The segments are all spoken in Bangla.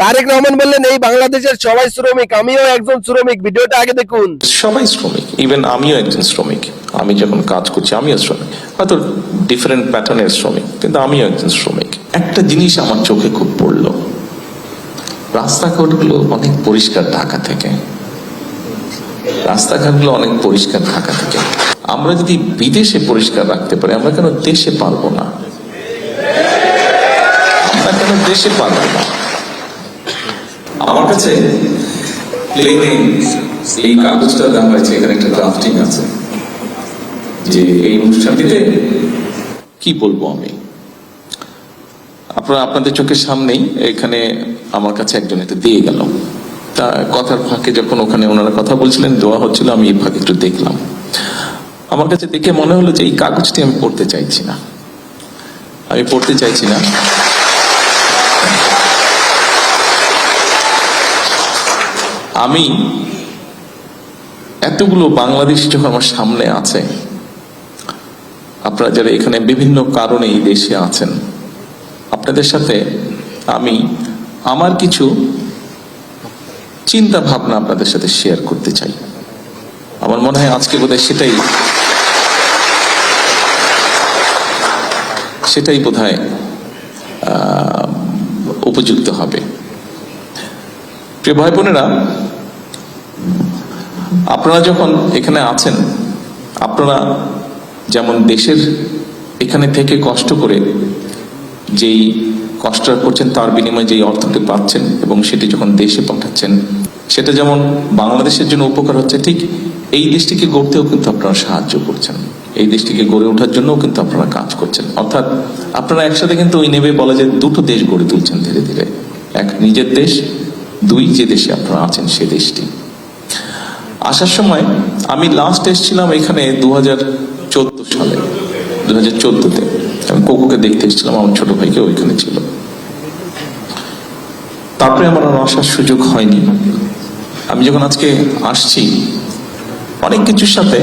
তারেক রহমান বললেন এই বাংলাদেশের সবাই শ্রমিক, আমিও একজন শ্রমিক। ভিডিওটা আগে দেখুন। সবাই শ্রমিক, ইভেন আমিও একজন শ্রমিক। আমি যখন কাজ করছি আমিও শ্রমিক, হয়তো ডিফারেন্ট প্যাটার্নের শ্রমিক, কিন্তু আমিও একজন শ্রমিক। একটা জিনিস আমার চোখে খুব পড়লো, রাস্তাঘাটগুলো অনেক পরিষ্কার ঢাকা থেকে, রাস্তাঘাটগুলো অনেক পরিষ্কার ঢাকা থেকে। আমরা যদি বিদেশে পরিষ্কার রাখতে পারি, আমরা কেন দেশে পারবো না? আমরা কেন দেশে পারবো না? আমার কাছে প্লেনে এই কাগজটা দেওয়া হয়েছে, এখানে একটা ড্রাফটিং আছে যে এই অনুষ্ঠানটিতে কি বলবো আমি। আপনাদের চোখের সামনেই এখানে আমার কাছে একজন এটা দিয়ে গেল। তা কথার ফাঁকে যখন ওখানে ওনারা কথা বলছিলেন, দোয়া হচ্ছিল, আমি এই ফাঁকে একটু দেখলাম। আমার কাছে দেখে মনে হলো যে এই কাগজটি আমি পড়তে চাইছি না, আমি পড়তে চাইছি না। আমি এতগুলো বাংলাদেশ যখন আমার সামনে আছে, আপনারা যারা এখানে বিভিন্ন কারণে এই দেশে আছেন, আপনাদের সাথে আমি আমার কিছু চিন্তা ভাবনা আপনাদের সাথে শেয়ার করতে চাই। আমার মনে হয় আজকে বোধহয় সেটাই বোধহয় উপযুক্ত হবে। প্রিয় ভাই বোনেরা, আপনারা যখন এখানে আছেন, আপনারা যেমন দেশের এখানে থেকে কষ্ট করে যেই কষ্টটা করছেন, তার বিনিময়ে যেই অর্থটি পাচ্ছেন এবং সেটি যখন দেশে পাঠাচ্ছেন, সেটা যেমন বাংলাদেশের জন্য উপকার হচ্ছে, ঠিক এই দেশটিকে গড়তেও কিন্তু আপনারা সাহায্য করছেন, এই দেশটিকে গড়ে ওঠার জন্যও কিন্তু আপনারা কাজ করছেন। অর্থাৎ আপনারা একসাথে কিন্তু ওই নেবে বলা যায় দুটো দেশ গড়ে তুলছেন ধীরে ধীরে। এক নিজের দেশ, দুই যে দেশে আপনারা আছেন সে দেশটি। আসার সময় আমি লাস্ট এসেছিলাম এখানে 2014 সালে, 2014-তে আমি কোকোকে দেখতে এসেছিলাম, আমার ছোট ভাইকে ওইখানে ছিল। তারপরে আমার আর আসার সুযোগ হয়নি। আমি যখন আজকে আসছি, অনেক কিছুর সাথে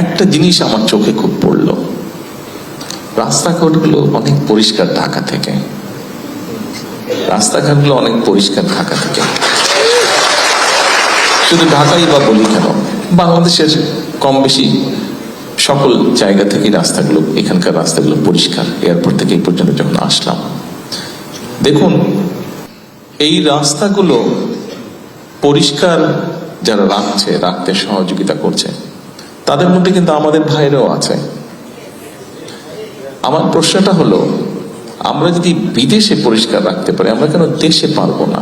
একটা জিনিস আমার চোখে খুব পড়লো, রাস্তাঘাটগুলো অনেক পরিষ্কার ঢাকা থেকে, রাস্তাঘাটগুলো অনেক পরিষ্কার ঢাকা থেকে। শুধু ঢাকাই বা বলি কেন, বাংলাদেশের কম বেশি সকল জায়গা থেকে রাস্তাগুলো, এখানকার রাস্তাগুলো পরিষ্কার। এয়ারপোর্ট থেকে এই পর্যন্ত যখন আসলাম, দেখুন এই রাস্তাগুলো পরিষ্কার যারা রাখতে সহযোগিতা করছে, তাদের মধ্যে কিন্তু আমাদের ভাইরাও আছে। আমার প্রশ্নটা হলো, আমরা যদি বিদেশে পরিষ্কার রাখতে পারি, আমরা কেন দেশে পারবো না?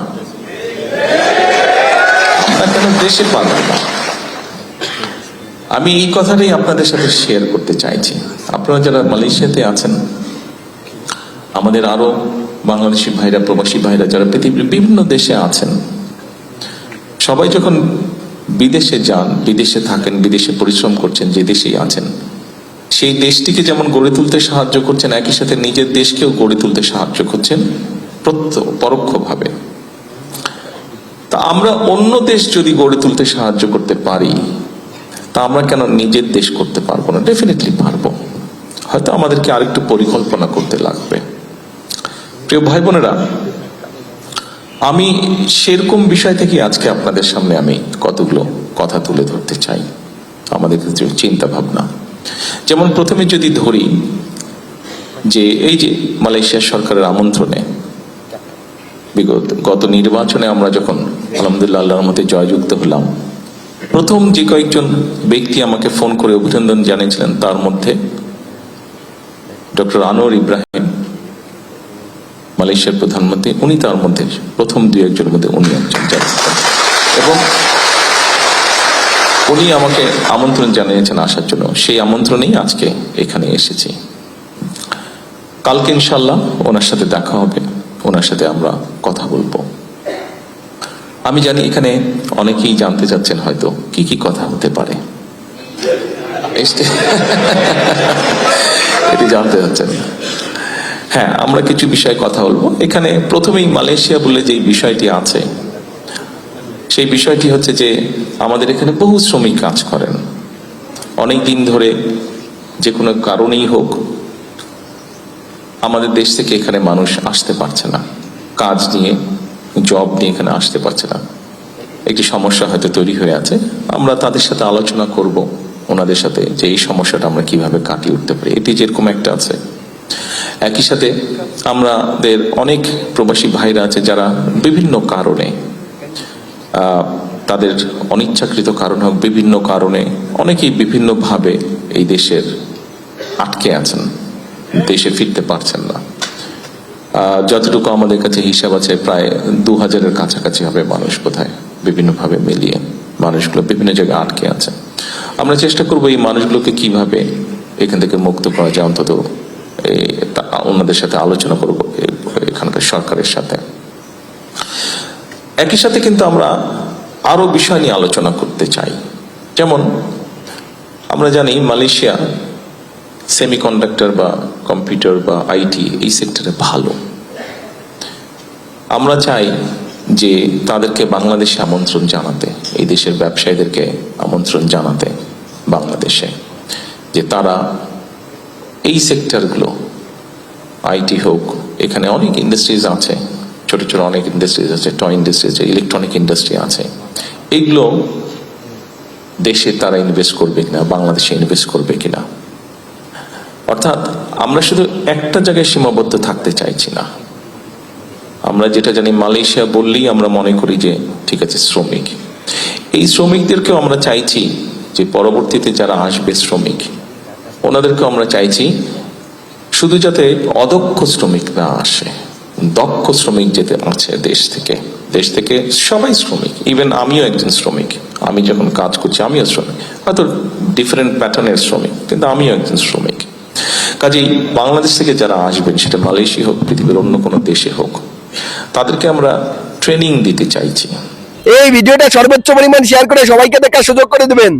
আমরা কেন দেশে পারবো না? আমি এই কথাটাই আপনাদের সাথে শেয়ার করতে চাইছি। আপনারা যারা মালয়েশিয়াতে আছেন, আমাদের আরো বাংলাদেশি ভাইরা, প্রবাসী ভাইরা যারা পৃথিবীর বিভিন্ন দেশে আছেন, সবাই যখন বিদেশে যান, বিদেশে থাকেন, বিদেশে পরিশ্রম করছেন, যে দেশেই আছেন, সেই দেশটিকে যেমন গড়ে তুলতে সাহায্য করছেন, একই সাথে নিজের দেশকেও গড়ে তুলতে সাহায্য করছেন পরোক্ষভাবে। তা আমরা অন্য দেশ যদি গড়ে তুলতে সাহায্য করতে পারি, তা আমরা কেন নিজের দেশ করতে পারবো না? ডেফিনেটলি পারবো। হয়তো আমাদেরকে আরেকটু পরিকল্পনা করতে লাগবে। প্রিয় ভাই বোনেরা, আমি সেরকম বিষয় থেকে আজকে আপনাদের সামনে আমি কতগুলো কথা তুলে ধরতে চাই, আমাদের কিছু চিন্তা ভাবনা। যেমন প্রথমে যদি ধরি যে এই যে মালয়েশিয়া সরকারের আমন্ত্রণে গত নির্বাচনে আমরা যখন আলহামদুলিল্লাহ আল্লাহর রহমতে জয়যুক্ত হলাম, প্রথম যে কয়েকজন ব্যক্তি আমাকে ফোন করে অভিনন্দন জানিয়েছিলেন, তার মধ্যে ডক্টর আনোয়ার ইব্রাহিম, মালয়েশিয়ার প্রধানমন্ত্রী, উনি তার মধ্যে প্রথম দুই একজনের মধ্যে উনি একজন। এবং উনি আমাকে আমন্ত্রণ জানিয়েছেন আসার জন্য, সেই আমন্ত্রণেই আজকে এখানে এসেছি। কালকে ইনশাল্লাহ ওনার সাথে দেখা হবে, ওনার সাথে আমরা কথা বলবো। আমি জানি এখানে অনেকেই জানতে চাচ্ছেন হয়তো কি কি কথা হতে পারে, এটি জানতে চাচ্ছেন। হ্যাঁ, আমরা কিছু বিষয়ে কথা বলবো। এখানে প্রথমেই মালয়েশিয়া বলে যে বিষয়টি আছে, সেই বিষয়টি হচ্ছে যে আমাদের এখানে বহু শ্রমিক কাজ করেন, অনেক দিন ধরে যে কোনো কারণেই হোক আমাদের দেশ থেকে এখানে মানুষ আসতে পারছে না কাজ নিয়ে, জব নিয়ে এখানে আসতে পারছে না, একটি সমস্যা হয়তো তৈরি হয়ে আছে। আমরা তাদের সাথে আলোচনা করব ওনাদের সাথে যে এই সমস্যাটা আমরা কিভাবে কাটিয়ে উঠতে পারি, এটি যেরকম একটা আছে। একই সাথে আমাদের অনেক প্রবাসী ভাইরা আছে যারা বিভিন্ন কারণে তাদের অনিচ্ছাকৃত কারণ হোক, বিভিন্ন কারণে অনেকেই বিভিন্নভাবে এই দেশের আটকে আছেন, দেশে ফিরতে পারছেন না। যতটুকু আমাদের কাছে হিসাব আছে প্রায় 2000-এর কাছাকাছি হবে মানুষ, বোধহয় বিভিন্নভাবে মিলিয়ে মানুষগুলো বিভিন্ন জায়গায় আটকে আছে। আমরা চেষ্টা করব এই মানুষগুলোকে কিভাবে এখান থেকে মুক্ত করা যায়, অন্তত ওনাদের সাথে আলোচনা করব এখানকার সরকারের সাথে। একই সাথে কিন্তু আমরা আরো বিষয় নিয়ে আলোচনা করতে চাই। যেমন আমরা জানি মালয়েশিয়া সেমিকন্ডাক্টর বা কম্পিউটার বা আইটি এই সেক্টরে ভালো। আমরা চাই যে তাদেরকে বাংলাদেশে আমন্ত্রণ জানাতে, এই দেশের ব্যবসায়ীদেরকে আমন্ত্রণ জানাতে বাংলাদেশে, যে তারা এই সেক্টরগুলো, আইটি হোক, এখানে অনেক ইন্ডাস্ট্রিজ আছে, ছোট ছোট অনেক ইন্ডাস্ট্রিজ আছে, টয় ইন্ডাস্ট্রি আছে, ইলেকট্রনিক ইন্ডাস্ট্রি আছে, এগুলো দেশে তারা ইনভেস্ট করবে কিনা, বাংলাদেশে ইনভেস্ট করবে কিনা। অর্থাৎ আমরা শুধু একটা জায়গায় সীমাবদ্ধ থাকতে চাইছি না। আমরা যেটা জানি, মালয়েশিয়া বললেই আমরা মনে করি যে ঠিক আছে শ্রমিক, এই শ্রমিকদেরকেও আমরা চাইছি যে পরবর্তীতে যারা আসবে শ্রমিক, ওনাদেরকেও আমরা চাইছি শুধু যাতে অদক্ষ শ্রমিক না আসে, দক্ষ শ্রমিক যেতে আছে দেশ থেকে সবাই শ্রমিক। ইভেন আমিও একজন শ্রমিক, আমি যখন কাজ করছি আমিও শ্রমিক, হয়তো ডিফারেন্ট প্যাটার্নের শ্রমিক, কিন্তু আমিও একজন শ্রমিক। কাজেই বাংলাদেশ থেকে যারা আসবেন, সেটা মালয়েশিয়া হোক, পৃথিবীর অন্য কোনো দেশে হোক, তাদেরকে আমরা ট্রেনিং দিতে চাইছি। এই ভিডিওটা সর্বোচ্চ পরিমাণ শেয়ার করে সবাইকে দেখার সুযোগ করে দিবেন।